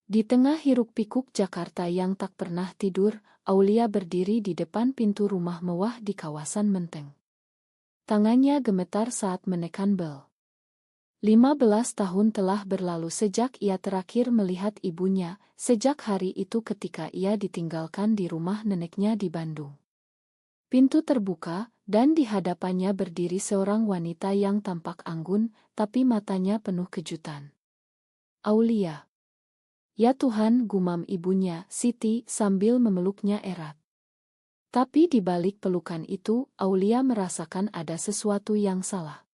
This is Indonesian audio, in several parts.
Di tengah hiruk-pikuk Jakarta yang tak pernah tidur, Aulia berdiri di depan pintu rumah mewah di kawasan Menteng. Tangannya gemetar saat menekan bel. 15 tahun telah berlalu sejak ia terakhir melihat ibunya, sejak hari itu ketika ia ditinggalkan di rumah neneknya di Bandung. Pintu terbuka, dan di hadapannya berdiri seorang wanita yang tampak anggun, tapi matanya penuh kejutan. Aulia. Ya Tuhan, gumam ibunya, Siti, sambil memeluknya erat. Tapi di balik pelukan itu, Aulia merasakan ada sesuatu yang salah.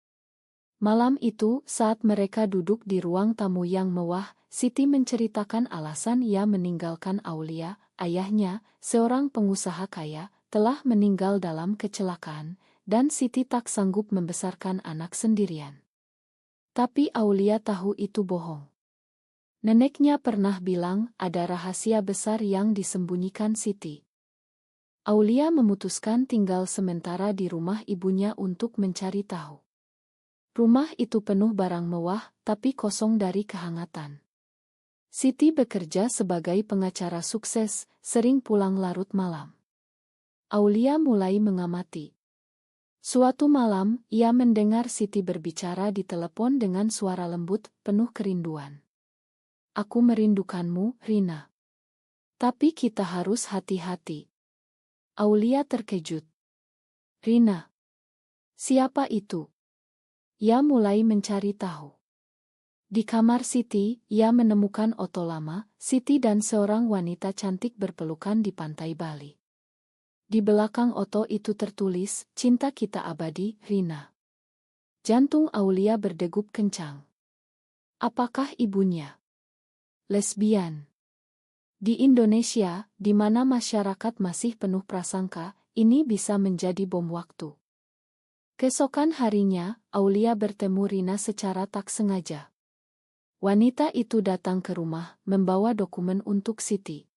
Malam itu, saat mereka duduk di ruang tamu yang mewah, Siti menceritakan alasan ia meninggalkan Aulia. Ayahnya, seorang pengusaha kaya, telah meninggal dalam kecelakaan, dan Siti tak sanggup membesarkan anak sendirian. Tapi Aulia tahu itu bohong. Neneknya pernah bilang ada rahasia besar yang disembunyikan Siti. Aulia memutuskan tinggal sementara di rumah ibunya untuk mencari tahu. Rumah itu penuh barang mewah, tapi kosong dari kehangatan. Siti bekerja sebagai pengacara sukses, sering pulang larut malam. Aulia mulai mengamati. Suatu malam, ia mendengar Siti berbicara di telepon dengan suara lembut, penuh kerinduan. Aku merindukanmu, Rina. Tapi kita harus hati-hati. Aulia terkejut. Rina. Siapa itu? Ia mulai mencari tahu. Di kamar Siti, ia menemukan oto lama, Siti dan seorang wanita cantik berpelukan di pantai Bali. Di belakang oto itu tertulis, cinta kita abadi, Rina. Jantung Aulia berdegup kencang. Apakah ibunya lesbian? Di Indonesia, di mana masyarakat masih penuh prasangka, ini bisa menjadi bom waktu. Keesokan harinya, Aulia bertemu Rina secara tak sengaja. Wanita itu datang ke rumah, membawa dokumen untuk Siti.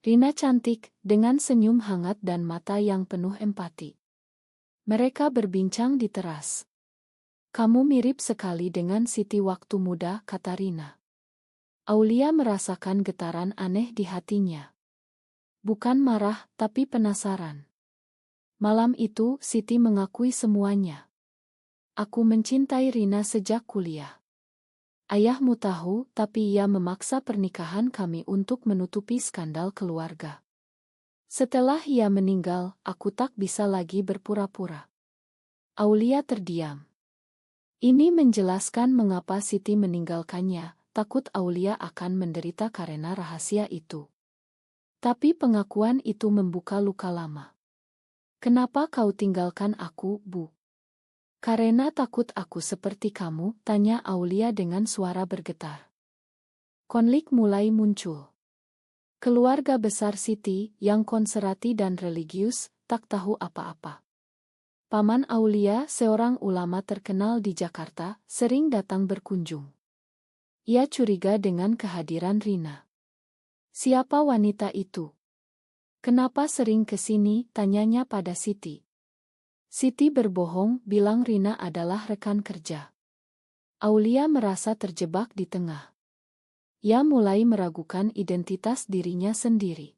Rina cantik, dengan senyum hangat dan mata yang penuh empati. Mereka berbincang di teras. Kamu mirip sekali dengan Siti waktu muda, kata Rina. Aulia merasakan getaran aneh di hatinya. Bukan marah, tapi penasaran. Malam itu, Siti mengakui semuanya. Aku mencintai Rina sejak kuliah. Ayahmu tahu, tapi ia memaksa pernikahan kami untuk menutupi skandal keluarga. Setelah ia meninggal, aku tak bisa lagi berpura-pura. Aulia terdiam. Ini menjelaskan mengapa Siti meninggalkannya. Takut Aulia akan menderita karena rahasia itu. Tapi pengakuan itu membuka luka lama. Kenapa kau tinggalkan aku, Bu? Karena takut aku seperti kamu, tanya Aulia dengan suara bergetar. Konflik mulai muncul. Keluarga besar Siti, yang konservatif dan religius, tak tahu apa-apa. Paman Aulia, seorang ulama terkenal di Jakarta, sering datang berkunjung. Ia curiga dengan kehadiran Rina. Siapa wanita itu? Kenapa sering ke sini? Tanyanya pada Siti. Siti berbohong, bilang Rina adalah rekan kerja. Aulia merasa terjebak di tengah. Ia mulai meragukan identitas dirinya sendiri.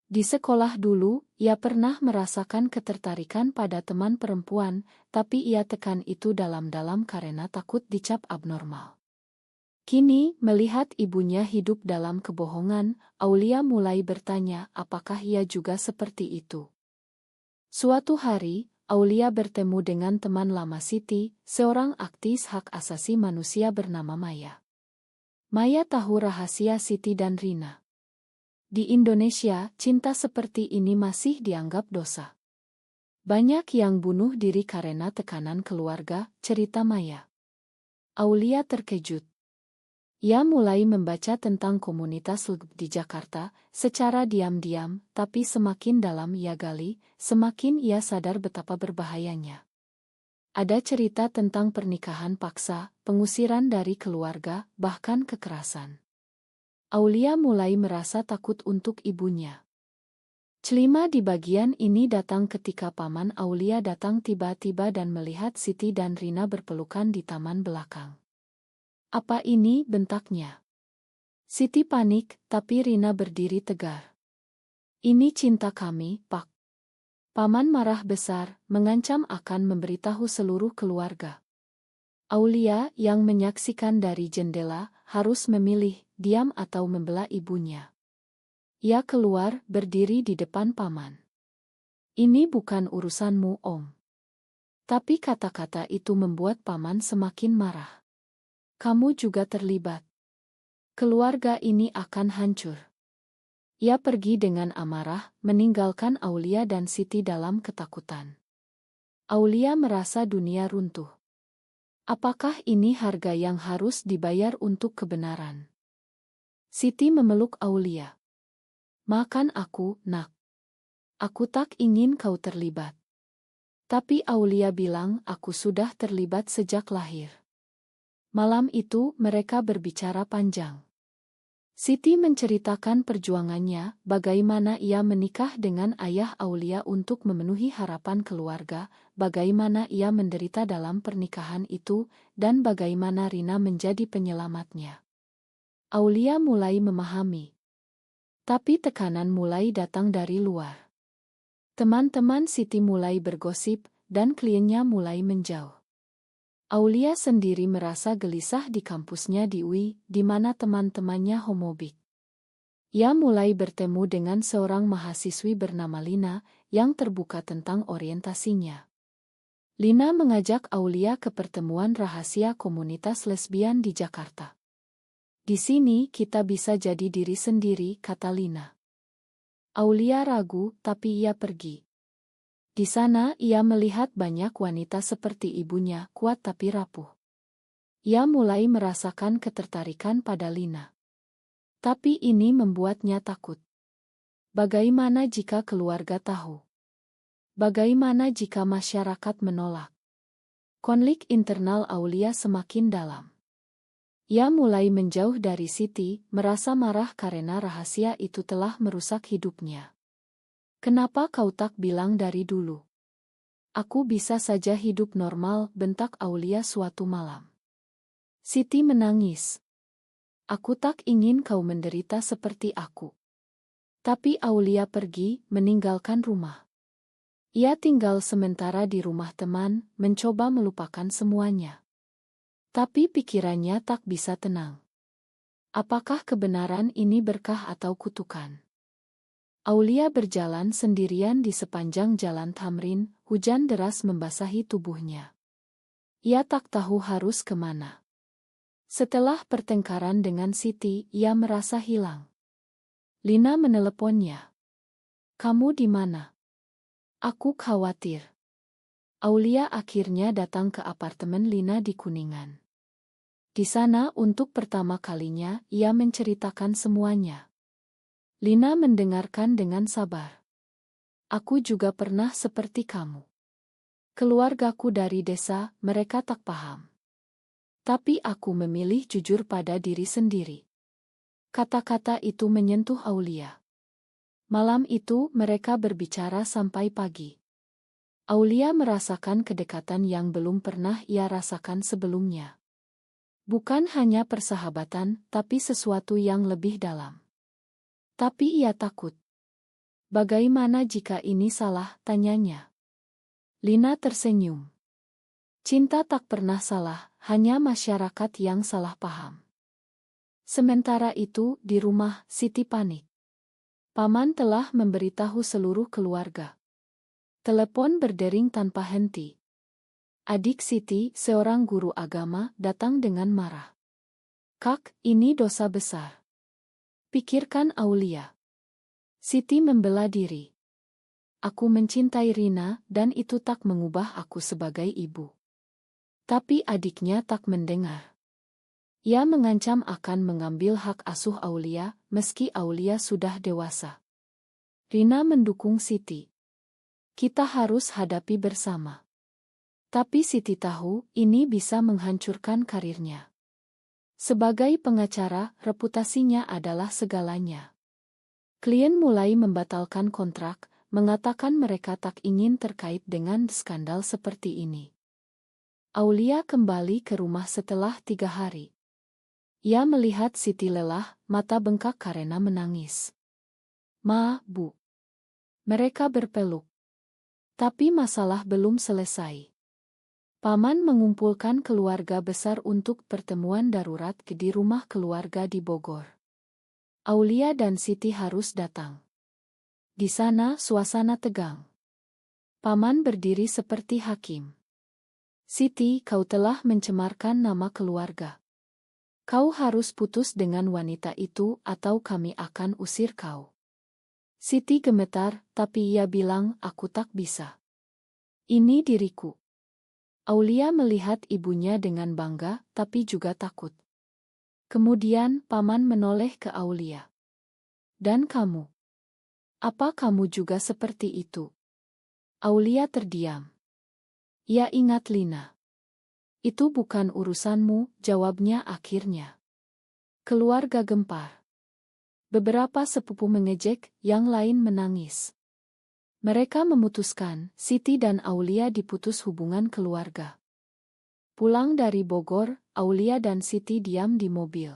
Di sekolah dulu, ia pernah merasakan ketertarikan pada teman perempuan, tapi ia tekan itu dalam-dalam karena takut dicap abnormal. Kini, melihat ibunya hidup dalam kebohongan, Aulia mulai bertanya apakah ia juga seperti itu. Suatu hari, Aulia bertemu dengan teman lama Siti, seorang aktivis hak asasi manusia bernama Maya. Maya tahu rahasia Siti dan Rina. Di Indonesia, cinta seperti ini masih dianggap dosa. Banyak yang bunuh diri karena tekanan keluarga, cerita Maya. Aulia terkejut. Ia mulai membaca tentang komunitas LGBT di Jakarta, secara diam-diam, tapi semakin dalam ia gali, semakin ia sadar betapa berbahayanya. Ada cerita tentang pernikahan paksa, pengusiran dari keluarga, bahkan kekerasan. Aulia mulai merasa takut untuk ibunya. Celima di bagian ini datang ketika paman Aulia datang tiba-tiba dan melihat Siti dan Rina berpelukan di taman belakang. Apa ini? Bentaknya. Siti panik, tapi Rina berdiri tegar. Ini cinta kami, Pak. Paman marah besar, mengancam akan memberitahu seluruh keluarga. Aulia yang menyaksikan dari jendela harus memilih diam atau membela ibunya. Ia keluar berdiri di depan paman. Ini bukan urusanmu, Om. Tapi kata-kata itu membuat paman semakin marah. Kamu juga terlibat. Keluarga ini akan hancur. Ia pergi dengan amarah, meninggalkan Aulia dan Siti dalam ketakutan. Aulia merasa dunia runtuh. Apakah ini harga yang harus dibayar untuk kebenaran? Siti memeluk Aulia. Maafkan aku, nak. Aku tak ingin kau terlibat. Tapi Aulia bilang aku sudah terlibat sejak lahir. Malam itu mereka berbicara panjang. Siti menceritakan perjuangannya, bagaimana ia menikah dengan ayah Aulia untuk memenuhi harapan keluarga, bagaimana ia menderita dalam pernikahan itu, dan bagaimana Rina menjadi penyelamatnya. Aulia mulai memahami. Tapi tekanan mulai datang dari luar. Teman-teman Siti mulai bergosip, dan kliennya mulai menjauh. Aulia sendiri merasa gelisah di kampusnya di UI, di mana teman-temannya homofobik. Ia mulai bertemu dengan seorang mahasiswi bernama Lina, yang terbuka tentang orientasinya. Lina mengajak Aulia ke pertemuan rahasia komunitas lesbian di Jakarta. Di sini kita bisa jadi diri sendiri, kata Lina. Aulia ragu, tapi ia pergi. Di sana ia melihat banyak wanita seperti ibunya, kuat tapi rapuh. Ia mulai merasakan ketertarikan pada Lina. Tapi ini membuatnya takut. Bagaimana jika keluarga tahu? Bagaimana jika masyarakat menolak? Konflik internal Aulia semakin dalam. Ia mulai menjauh dari Siti, merasa marah karena rahasia itu telah merusak hidupnya. Kenapa kau tak bilang dari dulu? Aku bisa saja hidup normal, bentak Aulia suatu malam. Siti menangis. Aku tak ingin kau menderita seperti aku. Tapi Aulia pergi, meninggalkan rumah. Ia tinggal sementara di rumah teman, mencoba melupakan semuanya. Tapi pikirannya tak bisa tenang. Apakah kebenaran ini berkah atau kutukan? Aulia berjalan sendirian di sepanjang jalan Tamrin, hujan deras membasahi tubuhnya. Ia tak tahu harus kemana. Setelah pertengkaran dengan Siti, ia merasa hilang. Lina meneleponnya. Kamu di mana? Aku khawatir. Aulia akhirnya datang ke apartemen Lina di Kuningan. Di sana untuk pertama kalinya ia menceritakan semuanya. Lina mendengarkan dengan sabar. Aku juga pernah seperti kamu. Keluargaku dari desa, mereka tak paham. Tapi aku memilih jujur pada diri sendiri. Kata-kata itu menyentuh Aulia. Malam itu mereka berbicara sampai pagi. Aulia merasakan kedekatan yang belum pernah ia rasakan sebelumnya. Bukan hanya persahabatan, tapi sesuatu yang lebih dalam. Tapi ia takut. Bagaimana jika ini salah, tanyanya. Lina tersenyum. Cinta tak pernah salah, hanya masyarakat yang salah paham. Sementara itu, di rumah, Siti panik. Paman telah memberitahu seluruh keluarga. Telepon berdering tanpa henti. Adik Siti, seorang guru agama, datang dengan marah. Kak, ini dosa besar. Pikirkan Aulia. Siti membela diri. Aku mencintai Rina dan itu tak mengubah aku sebagai ibu. Tapi adiknya tak mendengar. Ia mengancam akan mengambil hak asuh Aulia meski Aulia sudah dewasa. Rina mendukung Siti. Kita harus hadapi bersama. Tapi Siti tahu ini bisa menghancurkan karirnya. Sebagai pengacara, reputasinya adalah segalanya. Klien mulai membatalkan kontrak, mengatakan mereka tak ingin terkait dengan skandal seperti ini. Aulia kembali ke rumah setelah 3 hari. Ia melihat Siti lelah, mata bengkak karena menangis. "Ma, Bu." Mereka berpeluk. Tapi masalah belum selesai. Paman mengumpulkan keluarga besar untuk pertemuan darurat di rumah keluarga di Bogor. Aulia dan Siti harus datang. Di sana suasana tegang. Paman berdiri seperti hakim. "Siti, kau telah mencemarkan nama keluarga. Kau harus putus dengan wanita itu atau kami akan usir kau." Siti gemetar, tapi ia bilang, "Aku tak bisa. Ini diriku." Aulia melihat ibunya dengan bangga, tapi juga takut. Kemudian paman menoleh ke Aulia. "Dan kamu? Apa kamu juga seperti itu?" Aulia terdiam. Ia ingat Lina. "Itu bukan urusanmu," jawabnya akhirnya. Keluarga gempar. Beberapa sepupu mengejek, yang lain menangis. Mereka memutuskan, Siti dan Aulia diputus hubungan keluarga. Pulang dari Bogor, Aulia dan Siti diam di mobil.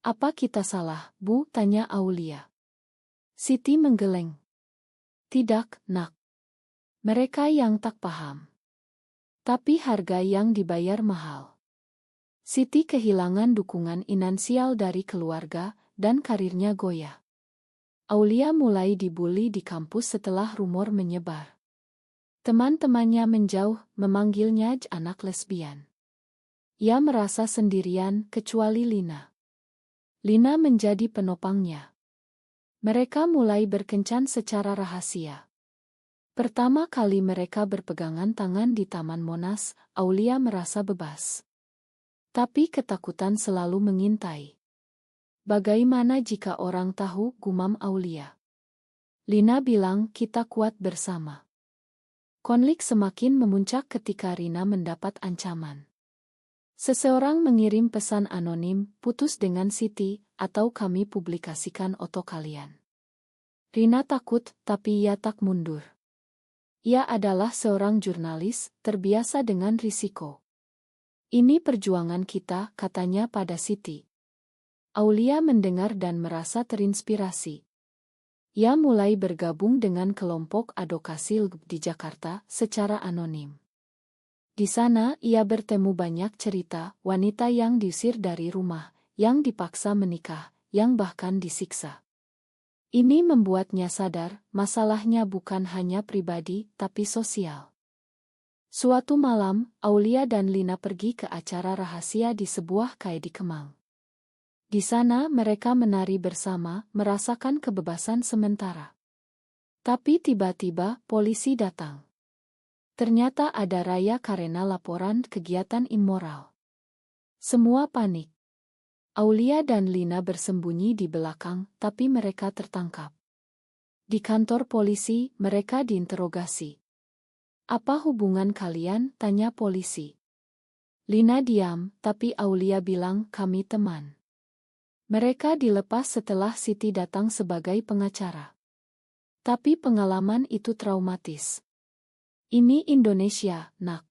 "Apa kita salah, Bu?" tanya Aulia. Siti menggeleng. "Tidak, Nak. Mereka yang tak paham. Tapi harga yang dibayar mahal." Siti kehilangan dukungan finansial dari keluarga, dan karirnya goyah. Aulia mulai dibully di kampus setelah rumor menyebar. Teman-temannya menjauh, memanggilnya anak lesbian. Ia merasa sendirian, kecuali Lina. Lina menjadi penopangnya. Mereka mulai berkencan secara rahasia. Pertama kali mereka berpegangan tangan di Taman Monas, Aulia merasa bebas. Tapi ketakutan selalu mengintai. "Bagaimana jika orang tahu?" gumam Aulia. Lina bilang, "Kita kuat bersama." Konflik semakin memuncak ketika Rina mendapat ancaman. Seseorang mengirim pesan anonim, "Putus dengan Siti, atau kami publikasikan foto kalian." Rina takut, tapi ia tak mundur. Ia adalah seorang jurnalis, terbiasa dengan risiko. "Ini perjuangan kita," katanya pada Siti. Aulia mendengar dan merasa terinspirasi. Ia mulai bergabung dengan kelompok advokasi LGBT di Jakarta secara anonim. Di sana ia bertemu banyak cerita wanita yang diusir dari rumah, yang dipaksa menikah, yang bahkan disiksa. Ini membuatnya sadar, masalahnya bukan hanya pribadi, tapi sosial. Suatu malam, Aulia dan Lina pergi ke acara rahasia di sebuah cafe di Kemang. Di sana mereka menari bersama, merasakan kebebasan sementara. Tapi tiba-tiba polisi datang. Ternyata ada raya karena laporan kegiatan immoral. Semua panik. Aulia dan Lina bersembunyi di belakang, tapi mereka tertangkap. Di kantor polisi, mereka diinterogasi. "Apa hubungan kalian?" tanya polisi. Lina diam, tapi Aulia bilang, "Kami teman." Mereka dilepas setelah Siti datang sebagai pengacara. Tapi pengalaman itu traumatis. "Ini Indonesia, Nak.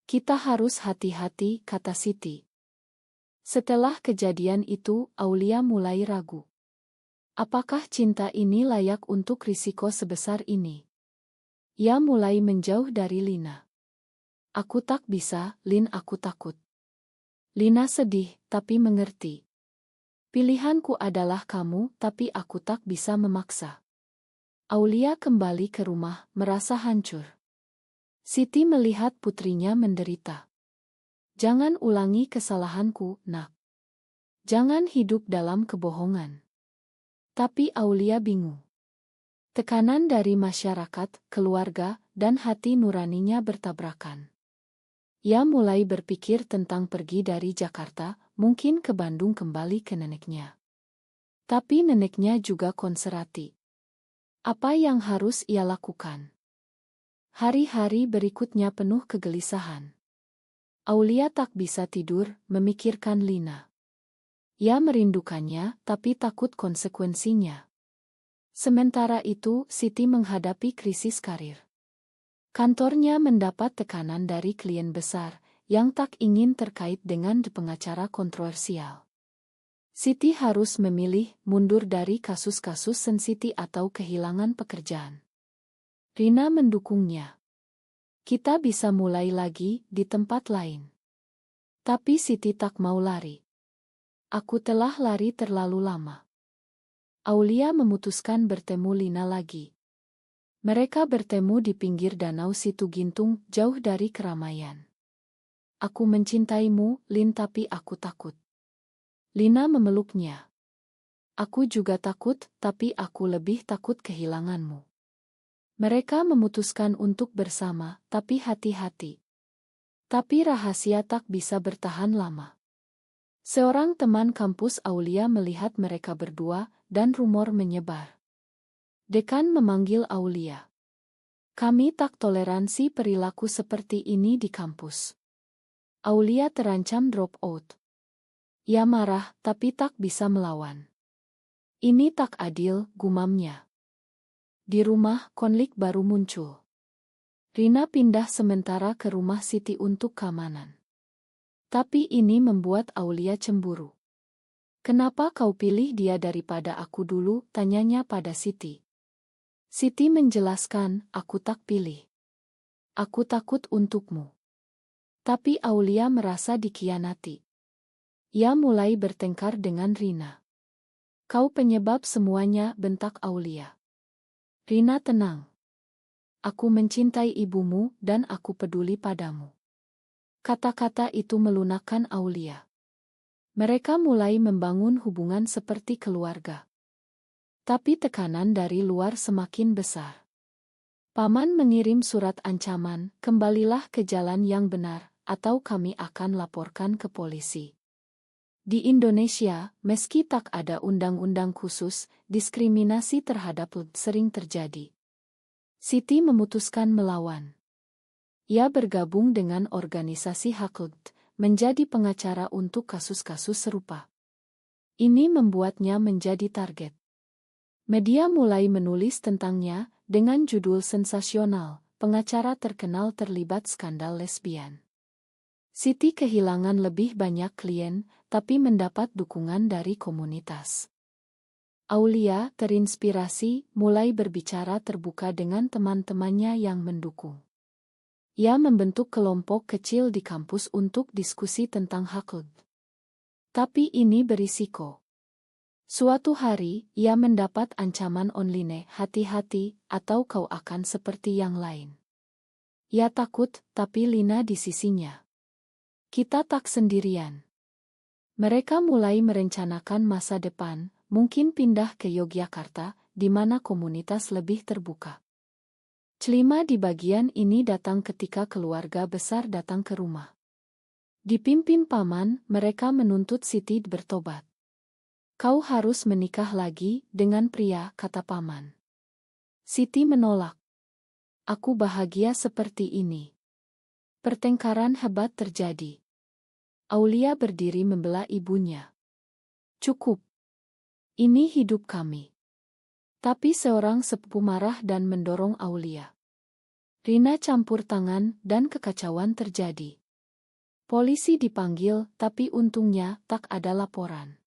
Kita harus hati-hati," kata Siti. Setelah kejadian itu, Aulia mulai ragu. Apakah cinta ini layak untuk risiko sebesar ini? Ia mulai menjauh dari Lina. "Aku tak bisa, Lin, aku takut." Lina sedih, tapi mengerti. "Pilihanku adalah kamu, tapi aku tak bisa memaksa." Aulia kembali ke rumah, merasa hancur. Siti melihat putrinya menderita. "Jangan ulangi kesalahanku, Nak. Jangan hidup dalam kebohongan." Tapi Aulia bingung. Tekanan dari masyarakat, keluarga, dan hati nuraninya bertabrakan. Ia mulai berpikir tentang pergi dari Jakarta, mungkin ke Bandung kembali ke neneknya. Tapi neneknya juga konservatif. Apa yang harus ia lakukan? Hari-hari berikutnya penuh kegelisahan. Aulia tak bisa tidur, memikirkan Lina. Ia merindukannya, tapi takut konsekuensinya. Sementara itu, Siti menghadapi krisis karir. Kantornya mendapat tekanan dari klien besar, yang tak ingin terkait dengan pengacara kontroversial. Siti harus memilih mundur dari kasus-kasus sensitif atau kehilangan pekerjaan. Rina mendukungnya. Kita bisa mulai lagi di tempat lain. Tapi Siti tak mau lari. Aku telah lari terlalu lama. Aulia memutuskan bertemu Lina lagi. Mereka bertemu di pinggir danau Situ Gintung, jauh dari keramaian. Aku mencintaimu, Lin, tapi aku takut. Lina memeluknya. Aku juga takut, tapi aku lebih takut kehilanganmu. Mereka memutuskan untuk bersama, tapi hati-hati. Tapi rahasia tak bisa bertahan lama. Seorang teman kampus Aulia melihat mereka berdua, dan rumor menyebar. Dekan memanggil Aulia. Kami tak toleransi perilaku seperti ini di kampus. Aulia terancam drop out. Ia marah, tapi tak bisa melawan. Ini tak adil, gumamnya. Di rumah, konflik baru muncul. Rina pindah sementara ke rumah Siti untuk keamanan. Tapi ini membuat Aulia cemburu. Kenapa kau pilih dia daripada aku dulu, tanyanya pada Siti. Siti menjelaskan, aku tak pilih. Aku takut untukmu. Tapi Aulia merasa dikhianati. Ia mulai bertengkar dengan Rina. Kau penyebab semuanya, bentak Aulia. Rina, tenang. Aku mencintai ibumu dan aku peduli padamu. Kata-kata itu melunakkan Aulia. Mereka mulai membangun hubungan seperti keluarga. Tapi tekanan dari luar semakin besar. Paman mengirim surat ancaman, kembalilah ke jalan yang benar, atau kami akan laporkan ke polisi. Di Indonesia, meski tak ada undang-undang khusus, diskriminasi terhadap sering terjadi. Siti memutuskan melawan. Ia bergabung dengan organisasi hak menjadi pengacara untuk kasus-kasus serupa. Ini membuatnya menjadi target. Media mulai menulis tentangnya dengan judul sensasional, pengacara terkenal terlibat skandal lesbian. Siti kehilangan lebih banyak klien, tapi mendapat dukungan dari komunitas. Aulia, terinspirasi, mulai berbicara terbuka dengan teman-temannya yang mendukung. Ia membentuk kelompok kecil di kampus untuk diskusi tentang hak. Tapi ini berisiko. Suatu hari, ia mendapat ancaman online, hati-hati, atau kau akan seperti yang lain. Ia takut, tapi Lina di sisinya. Kita tak sendirian. Mereka mulai merencanakan masa depan, mungkin pindah ke Yogyakarta, di mana komunitas lebih terbuka. Celima di bagian ini datang ketika keluarga besar datang ke rumah. Dipimpin paman, mereka menuntut Siti bertobat. Kau harus menikah lagi dengan pria, kata paman. Siti menolak. Aku bahagia seperti ini. Pertengkaran hebat terjadi. Aulia berdiri membela ibunya. Cukup. Ini hidup kami. Tapi seorang sepupu marah dan mendorong Aulia. Rina campur tangan dan kekacauan terjadi. Polisi dipanggil, tapi untungnya tak ada laporan.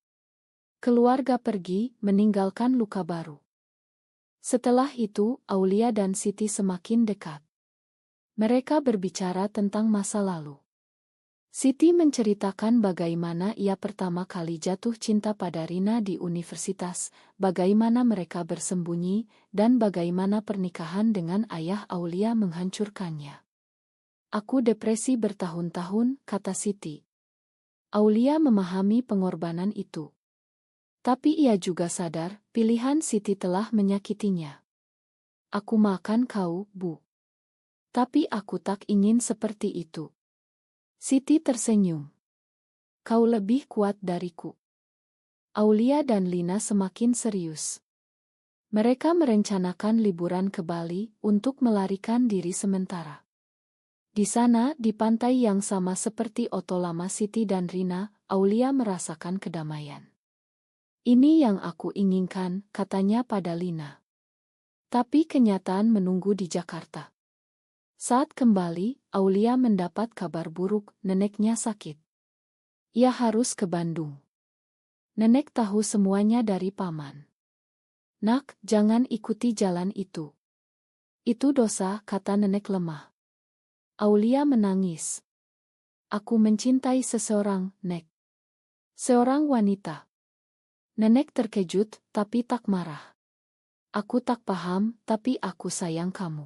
Keluarga pergi, meninggalkan luka baru. Setelah itu, Aulia dan Siti semakin dekat. Mereka berbicara tentang masa lalu. Siti menceritakan bagaimana ia pertama kali jatuh cinta pada Rina di universitas, bagaimana mereka bersembunyi, dan bagaimana pernikahan dengan ayah Aulia menghancurkannya. Aku depresi bertahun-tahun, kata Siti. Aulia memahami pengorbanan itu. Tapi ia juga sadar, pilihan Siti telah menyakitinya. Aku makan kau, Bu. Tapi aku tak ingin seperti itu. Siti tersenyum. Kau lebih kuat dariku. Aulia dan Lina semakin serius. Mereka merencanakan liburan ke Bali untuk melarikan diri sementara. Di sana, di pantai yang sama seperti Oto Lama Siti dan Rina, Aulia merasakan kedamaian. Ini yang aku inginkan, katanya pada Lina. Tapi kenyataan menunggu di Jakarta. Saat kembali, Aulia mendapat kabar buruk, neneknya sakit. Ia harus ke Bandung. Nenek tahu semuanya dari paman. Nak, jangan ikuti jalan itu. Itu dosa, kata nenek lemah. Aulia menangis. Aku mencintai seseorang, Nek. Seorang wanita. Nenek terkejut, tapi tak marah. Aku tak paham, tapi aku sayang kamu.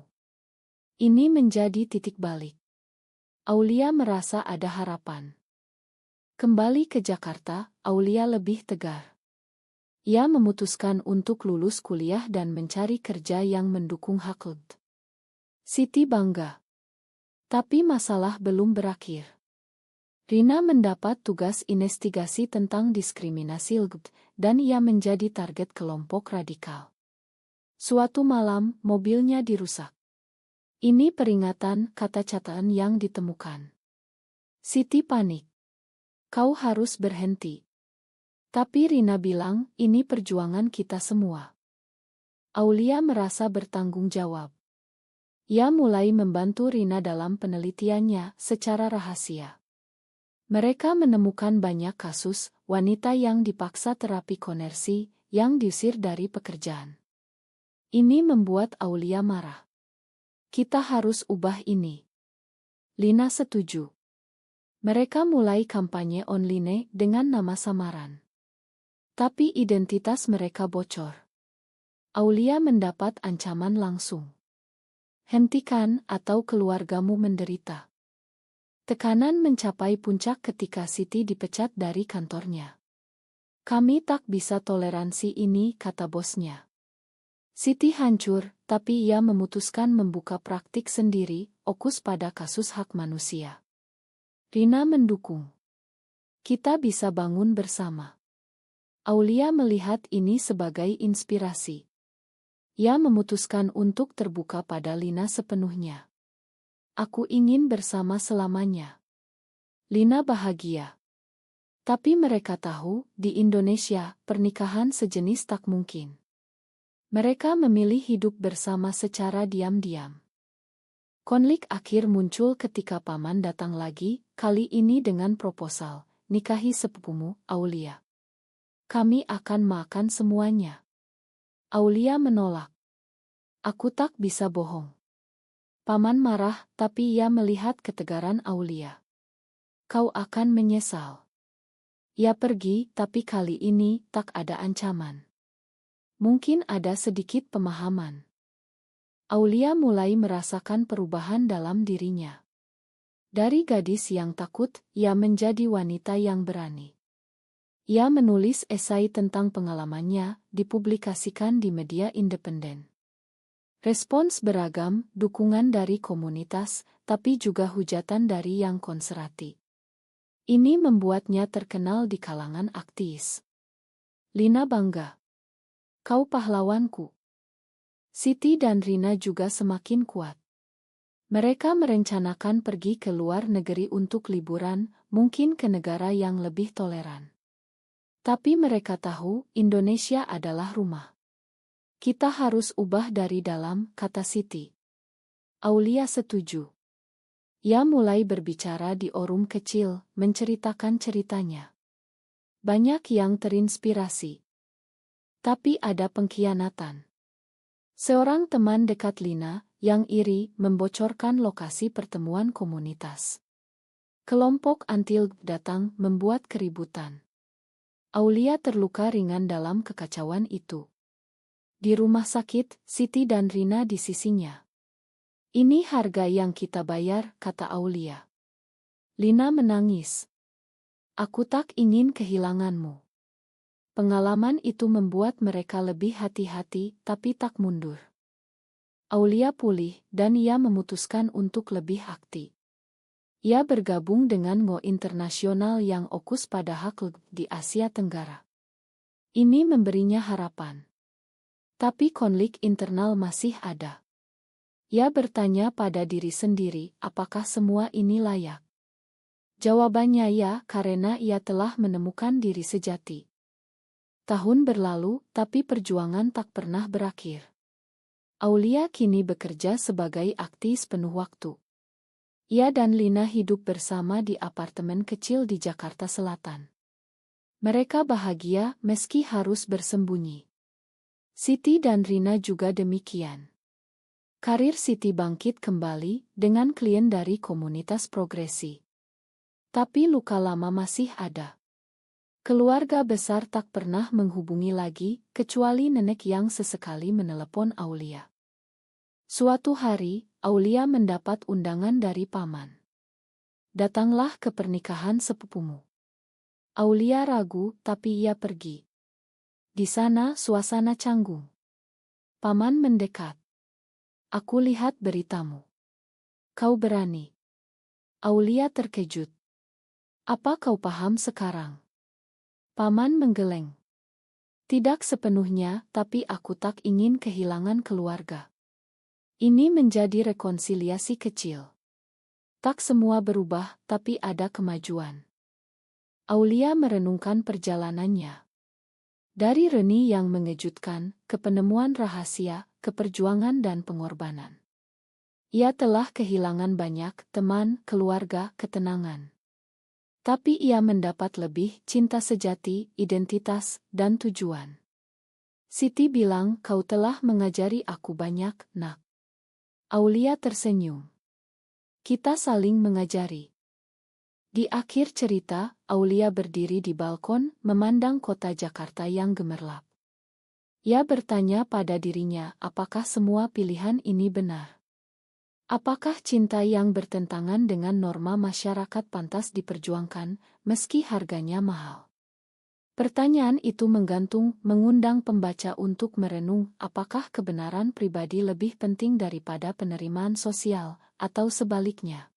Ini menjadi titik balik. Aulia merasa ada harapan. Kembali ke Jakarta, Aulia lebih tegar. Ia memutuskan untuk lulus kuliah dan mencari kerja yang mendukung Haklud. Siti bangga. Tapi masalah belum berakhir. Rina mendapat tugas investigasi tentang diskriminasi LGBT, dan ia menjadi target kelompok radikal. Suatu malam, mobilnya dirusak. Ini peringatan, kata catatan yang ditemukan. Siti panik. Kau harus berhenti. Tapi Rina bilang, ini perjuangan kita semua. Aulia merasa bertanggung jawab. Ia mulai membantu Rina dalam penelitiannya secara rahasia. Mereka menemukan banyak kasus wanita yang dipaksa terapi konversi, yang diusir dari pekerjaan. Ini membuat Aulia marah. Kita harus ubah ini. Lina setuju. Mereka mulai kampanye online dengan nama samaran. Tapi identitas mereka bocor. Aulia mendapat ancaman langsung. Hentikan atau keluargamu menderita. Tekanan mencapai puncak ketika Siti dipecat dari kantornya. Kami tak bisa toleransi ini, kata bosnya. Siti hancur, tapi ia memutuskan membuka praktik sendiri, fokus pada kasus hak manusia. Rina mendukung. Kita bisa bangun bersama. Aulia melihat ini sebagai inspirasi. Ia memutuskan untuk terbuka pada Lina sepenuhnya. Aku ingin bersama selamanya. Lina bahagia. Tapi mereka tahu, di Indonesia, pernikahan sejenis tak mungkin. Mereka memilih hidup bersama secara diam-diam. Konflik akhir muncul ketika paman datang lagi, kali ini dengan proposal, nikahi sepupumu, Aulia. Kami akan makan semuanya. Aulia menolak. Aku tak bisa bohong. Paman marah, tapi ia melihat ketegaran Aulia. Kau akan menyesal. Ia pergi, tapi kali ini tak ada ancaman. Mungkin ada sedikit pemahaman. Aulia mulai merasakan perubahan dalam dirinya. Dari gadis yang takut, ia menjadi wanita yang berani. Ia menulis esai tentang pengalamannya, dipublikasikan di media independen. Respons beragam, dukungan dari komunitas, tapi juga hujatan dari yang konservatif. Ini membuatnya terkenal di kalangan aktivis. Lina bangga. Kau pahlawanku. Siti dan Rina juga semakin kuat. Mereka merencanakan pergi ke luar negeri untuk liburan, mungkin ke negara yang lebih toleran. Tapi mereka tahu, Indonesia adalah rumah. Kita harus ubah dari dalam, kata Siti. Aulia setuju. Ia mulai berbicara di forum kecil, menceritakan ceritanya. Banyak yang terinspirasi. Tapi ada pengkhianatan. Seorang teman dekat Lina, yang iri, membocorkan lokasi pertemuan komunitas. Kelompok anti-LGBT datang membuat keributan. Aulia terluka ringan dalam kekacauan itu. Di rumah sakit, Siti dan Rina di sisinya. Ini harga yang kita bayar, kata Aulia. Lina menangis. Aku tak ingin kehilanganmu. Pengalaman itu membuat mereka lebih hati-hati, tapi tak mundur. Aulia pulih, dan ia memutuskan untuk lebih aktif. Ia bergabung dengan Ngo Internasional yang fokus pada hak di Asia Tenggara. Ini memberinya harapan. Tapi konflik internal masih ada. Ia bertanya pada diri sendiri, apakah semua ini layak? Jawabannya ya, karena ia telah menemukan diri sejati. Tahun berlalu, tapi perjuangan tak pernah berakhir. Aulia kini bekerja sebagai aktis penuh waktu. Ia dan Lina hidup bersama di apartemen kecil di Jakarta Selatan. Mereka bahagia meski harus bersembunyi. Siti dan Rina juga demikian. Karir Siti bangkit kembali dengan klien dari komunitas progresi. Tapi luka lama masih ada. Keluarga besar tak pernah menghubungi lagi, kecuali nenek yang sesekali menelepon Aulia. Suatu hari, Aulia mendapat undangan dari paman. Datanglah ke pernikahan sepupumu. Aulia ragu, tapi ia pergi. Di sana suasana canggung. Paman mendekat. Aku lihat beritamu. Kau berani. Aulia terkejut. Apa kau paham sekarang? Paman menggeleng. Tidak sepenuhnya, tapi aku tak ingin kehilangan keluarga. Ini menjadi rekonsiliasi kecil. Tak semua berubah, tapi ada kemajuan. Aulia merenungkan perjalanannya. Dari Reni yang mengejutkan, ke penemuan rahasia, ke perjuangan dan pengorbanan. Ia telah kehilangan banyak teman, keluarga, ketenangan. Tapi ia mendapat lebih, cinta sejati, identitas, dan tujuan. Siti bilang, kau telah mengajari aku banyak, nak. Aulia tersenyum. Kita saling mengajari. Di akhir cerita, Aulia berdiri di balkon, memandang kota Jakarta yang gemerlap. Ia bertanya pada dirinya, apakah semua pilihan ini benar? Apakah cinta yang bertentangan dengan norma masyarakat pantas diperjuangkan, meski harganya mahal? Pertanyaan itu mengundang pembaca untuk merenung, apakah kebenaran pribadi lebih penting daripada penerimaan sosial, atau sebaliknya?